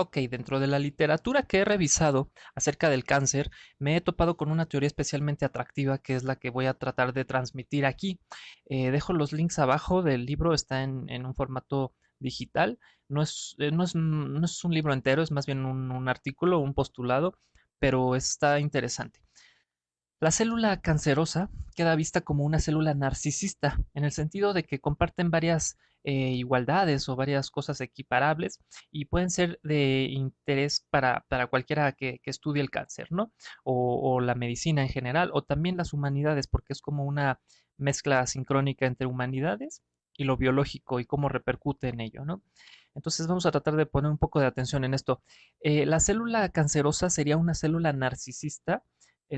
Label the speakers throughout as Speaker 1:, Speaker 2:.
Speaker 1: Ok, dentro de la literatura que he revisado acerca del cáncer, me he topado con una teoría especialmente atractiva que es la que voy a tratar de transmitir aquí. Dejo los links abajo del libro, está en un formato digital. No es un libro entero, es más bien un artículo, un postulado, pero está interesante. La célula cancerosa queda vista como una célula narcisista, en el sentido de que comparten varias igualdades o varias cosas equiparables y pueden ser de interés para cualquiera que estudie el cáncer, ¿no? O la medicina en general, o también las humanidades, porque es como una mezcla sincrónica entre humanidades y lo biológico y cómo repercute en ello, ¿no? Entonces vamos a tratar de poner un poco de atención en esto. La célula cancerosa sería una célula narcisista,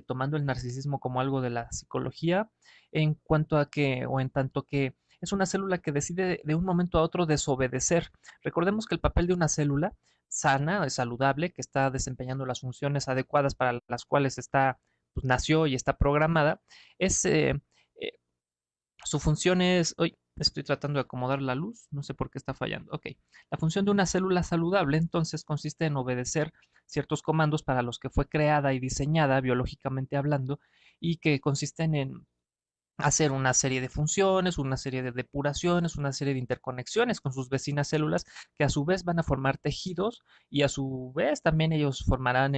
Speaker 1: tomando el narcisismo como algo de la psicología, en cuanto a que, o en tanto que es una célula que decide de un momento a otro desobedecer. Recordemos que el papel de una célula sana, saludable, que está desempeñando las funciones adecuadas para las cuales está, pues, nació y está programada, es eh, su función es, hoy estoy tratando de acomodar la luz, no sé por qué está fallando. Ok, la función de una célula saludable entonces consiste en obedecer ciertos comandos para los que fue creada y diseñada biológicamente hablando y que consisten en hacer una serie de funciones, una serie de depuraciones, una serie de interconexiones con sus vecinas células que a su vez van a formar tejidos y a su vez también ellos formarán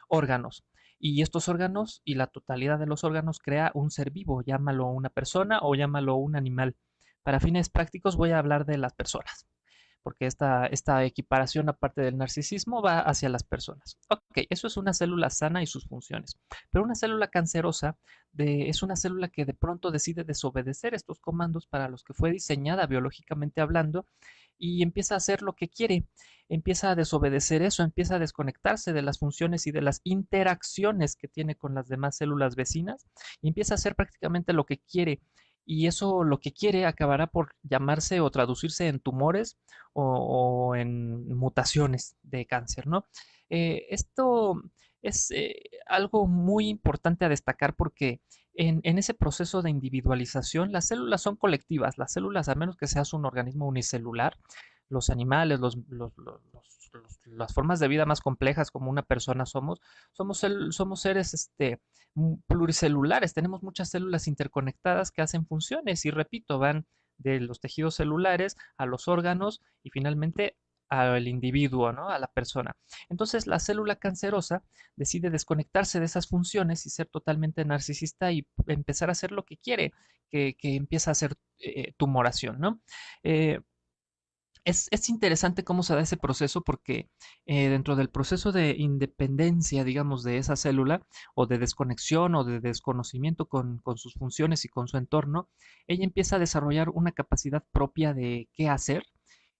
Speaker 1: órganos. Y estos órganos y la totalidad de los órganos crea un ser vivo, llámalo una persona o llámalo un animal. Para fines prácticos voy a hablar de las personas porque esta equiparación, aparte del narcisismo, va hacia las personas. Ok, eso es una célula sana y sus funciones. Pero una célula cancerosa es una célula que de pronto decide desobedecer estos comandos para los que fue diseñada biológicamente hablando y empieza a hacer lo que quiere, empieza a desobedecer eso, empieza a desconectarse de las funciones y de las interacciones que tiene con las demás células vecinas y empieza a hacer prácticamente lo que quiere. Y eso lo que quiere acabará por llamarse o traducirse en tumores o en mutaciones de cáncer, ¿no? Esto es algo muy importante a destacar porque en ese proceso de individualización las células son colectivas, las células, a menos que seas un organismo unicelular, los animales, las formas de vida más complejas como una persona somos seres pluricelulares, tenemos muchas células interconectadas que hacen funciones y repito, van de los tejidos celulares a los órganos y finalmente al individuo, ¿no? A la persona. Entonces la célula cancerosa decide desconectarse de esas funciones y ser totalmente narcisista y empezar a hacer lo que quiere, que empieza a hacer tumoración, ¿no? Eh, es interesante cómo se da ese proceso porque dentro del proceso de independencia, digamos, de esa célula o de desconexión o de desconocimiento con sus funciones y con su entorno, ella empieza a desarrollar una capacidad propia de qué hacer.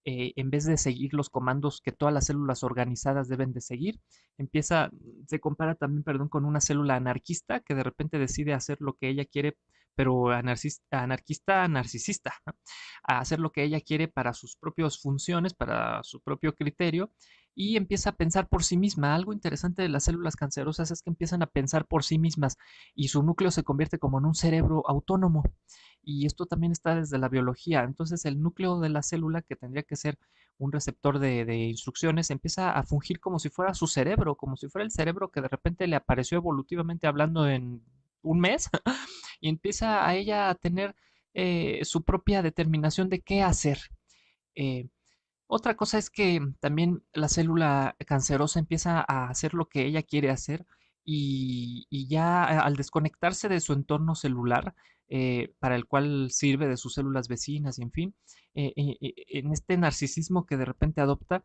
Speaker 1: En vez de seguir los comandos que todas las células organizadas deben de seguir, se compara también, perdón, con una célula anarquista que de repente decide hacer lo que ella quiere, pero anarquista, narcisista, ¿no? A hacer lo que ella quiere para sus propias funciones, para su propio criterio, y empieza a pensar por sí misma. Algo interesante de las células cancerosas es que empiezan a pensar por sí mismas y su núcleo se convierte como en un cerebro autónomo. Y esto también está desde la biología. Entonces el núcleo de la célula, que tendría que ser un receptor de instrucciones, empieza a fungir como si fuera su cerebro, como si fuera el cerebro que de repente le apareció evolutivamente hablando en un mes y empieza a ella a tener su propia determinación de qué hacer. Eh, Otra cosa es que también la célula cancerosa empieza a hacer lo que ella quiere hacer y ya al desconectarse de su entorno celular, para el cual sirve de sus células vecinas y en fin, en este narcisismo que de repente adopta,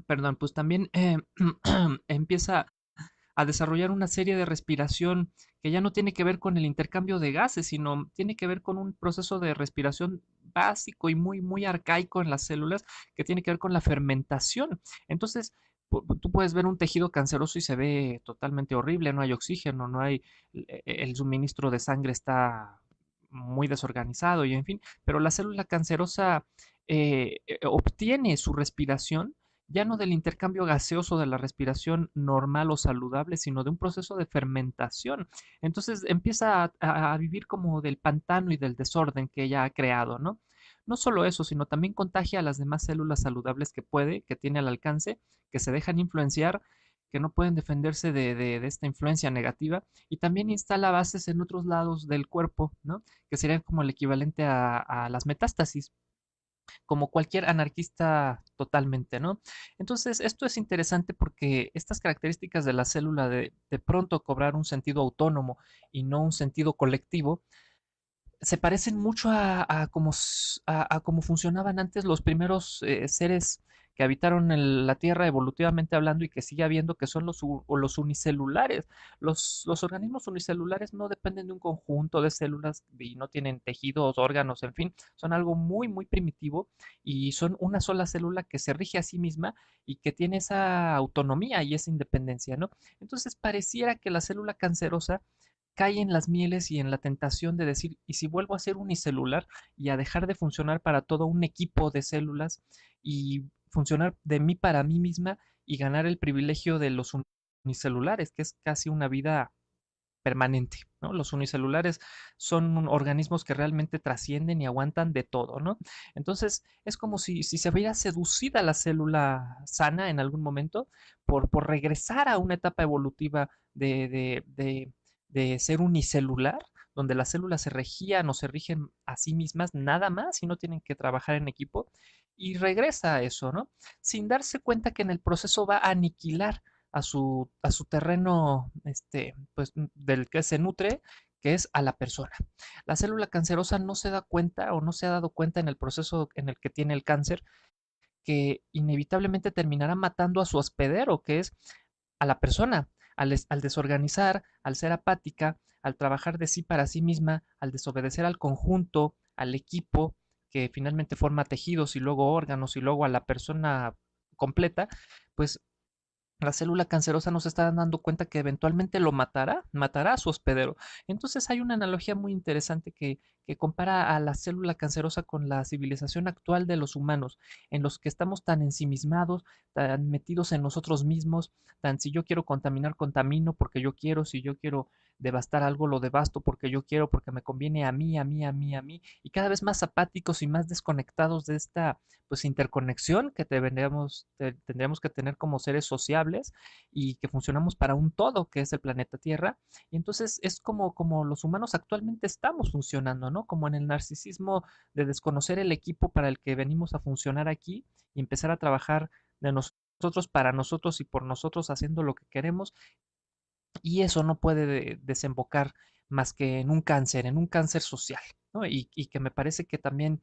Speaker 1: perdón, pues también empieza a desarrollar una serie de respiración que ya no tiene que ver con el intercambio de gases, sino tiene que ver con un proceso de respiración básico y muy, muy arcaico en las células que tiene que ver con la fermentación. Entonces, tú puedes ver un tejido canceroso y se ve totalmente horrible, no hay oxígeno, no hay, el suministro de sangre está muy desorganizado y en fin, pero la célula cancerosa obtiene su respiración ya no del intercambio gaseoso de la respiración normal o saludable, sino de un proceso de fermentación. Entonces empieza a vivir como del pantano y del desorden que ella ha creado, ¿no? No solo eso, sino también contagia a las demás células saludables que puede, que tiene al alcance, que se dejan influenciar, que no pueden defenderse de esta influencia negativa, y también instala bases en otros lados del cuerpo, ¿no? Que serían como el equivalente a las metástasis, como cualquier anarquista totalmente, ¿no? Entonces, esto es interesante porque estas características de la célula de pronto cobrar un sentido autónomo y no un sentido colectivo, se parecen mucho a cómo funcionaban antes los primeros seres que habitaron la Tierra evolutivamente hablando y que sigue habiendo, que son los unicelulares. Los organismos unicelulares no dependen de un conjunto de células y no tienen tejidos, órganos, en fin, son algo muy, muy primitivo y son una sola célula que se rige a sí misma y que tiene esa autonomía y esa independencia, ¿no? Entonces pareciera que la célula cancerosa cae en las mieles y en la tentación de decir, ¿y si vuelvo a ser unicelular y a dejar de funcionar para todo un equipo de células y funcionar de mí para mí misma y ganar el privilegio de los unicelulares, que es casi una vida permanente, ¿no? Los unicelulares son organismos que realmente trascienden y aguantan de todo, ¿no? Entonces, es como si se viera seducida la célula sana en algún momento por regresar a una etapa evolutiva de ser unicelular, donde las células se regían o se rigen a sí mismas nada más y no tienen que trabajar en equipo, y regresa a eso, ¿no? Sin darse cuenta que en el proceso va a aniquilar a su terreno, pues, del que se nutre, que es a la persona. La célula cancerosa no se da cuenta o no se ha dado cuenta en el proceso en el que tiene el cáncer que inevitablemente terminará matando a su hospedero, que es a la persona, al desorganizar, al ser apática, al trabajar de sí para sí misma, al desobedecer al conjunto, al equipo que finalmente forma tejidos y luego órganos y luego a la persona completa, pues la célula cancerosa no se está dando cuenta que eventualmente lo matará, matará a su hospedero. Entonces hay una analogía muy interesante que compara a la célula cancerosa con la civilización actual de los humanos, en los que estamos tan ensimismados, tan metidos en nosotros mismos, tan si yo quiero contaminar, contamino porque yo quiero, si yo quiero devastar algo, lo devasto porque yo quiero, porque me conviene a mí, a mí, a mí, a mí, y cada vez más apáticos y más desconectados de esta pues interconexión que tendríamos que tener como seres sociables y que funcionamos para un todo que es el planeta Tierra. Y entonces es como los humanos actualmente estamos funcionando, ¿no? Como en el narcisismo de desconocer el equipo para el que venimos a funcionar aquí y empezar a trabajar de nosotros para nosotros y por nosotros haciendo lo que queremos, y eso no puede desembocar más que en un cáncer social, ¿no? Y que me parece que también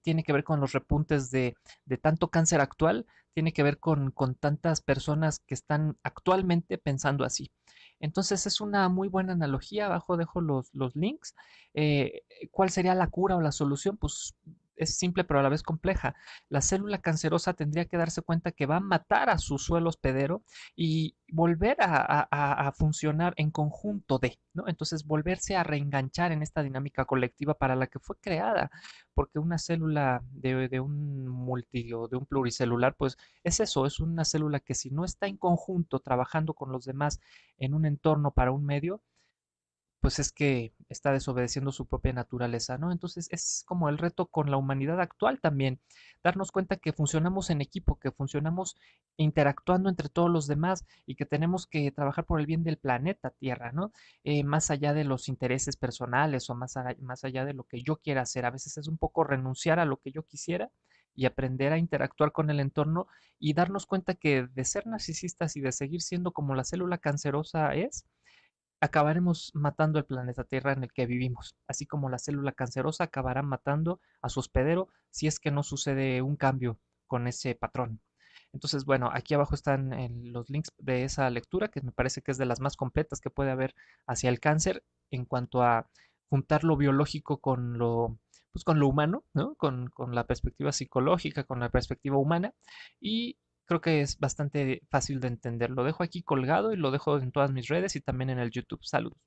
Speaker 1: tiene que ver con los repuntes de tanto cáncer actual, tiene que ver con tantas personas que están actualmente pensando así. Entonces es una muy buena analogía, abajo dejo los links. ¿Cuál sería la cura o la solución? Pues es simple pero a la vez compleja. La célula cancerosa tendría que darse cuenta que va a matar a su suelo hospedero y volver a funcionar en conjunto de, ¿no? Entonces volverse a reenganchar en esta dinámica colectiva para la que fue creada, porque una célula de un multi o de un pluricelular, pues es eso, es una célula que si no está en conjunto trabajando con los demás en un entorno para un medio, pues es que está desobedeciendo su propia naturaleza, ¿no? Entonces es como el reto con la humanidad actual también, darnos cuenta que funcionamos en equipo, que funcionamos interactuando entre todos los demás y que tenemos que trabajar por el bien del planeta Tierra, ¿no? Más allá de los intereses personales o más allá de lo que yo quiera hacer. A veces es un poco renunciar a lo que yo quisiera y aprender a interactuar con el entorno y darnos cuenta que de ser narcisistas y de seguir siendo como la célula cancerosa es, acabaremos matando el planeta Tierra en el que vivimos, así como la célula cancerosa acabará matando a su hospedero si es que no sucede un cambio con ese patrón. Entonces, bueno, aquí abajo están los links de esa lectura, que me parece que es de las más completas que puede haber hacia el cáncer en cuanto a juntar lo biológico pues con lo humano, ¿no? Con la perspectiva psicológica, con la perspectiva humana, y creo que es bastante fácil de entender. Lo dejo aquí colgado y lo dejo en todas mis redes y también en el YouTube. Saludos.